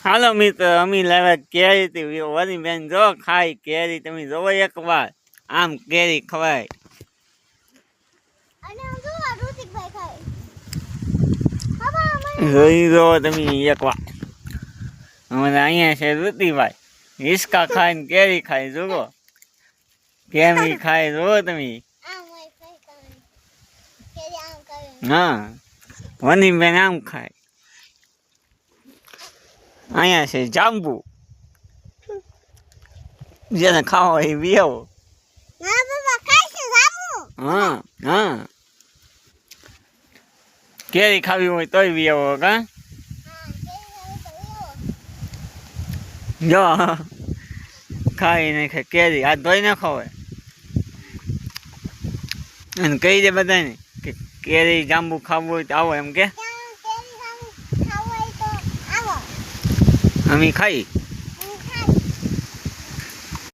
હાલો મિત્ર, અમે લાવ્યા કેરી થી વરી બેન જો ખાઈ કેરી. તમે જોવો એક વાર આમ કેરી ખવાય. જોઈ જો તમે એક વાર. અમારે અહીંયા છે ઋતિભાઈ, હિસકા ખાઈને કેરી ખાય. જોવો કેરી ખાય, જોવો તમે. હા, વની બેન આમ ખાય. અહીંયા છે જાંબુ, જેને ખાવો એ વિયાવો. હા હા, કેરી ખાવી હોય તોય વિયાવો. કા જો ખાઈ નાખે કેરી, હાથ ધોઈ નાખો હોય અને કહી દે બધાને કે કેરી જાંબુ ખાવું હોય તો આવો એમ કે અમે ખાઈ.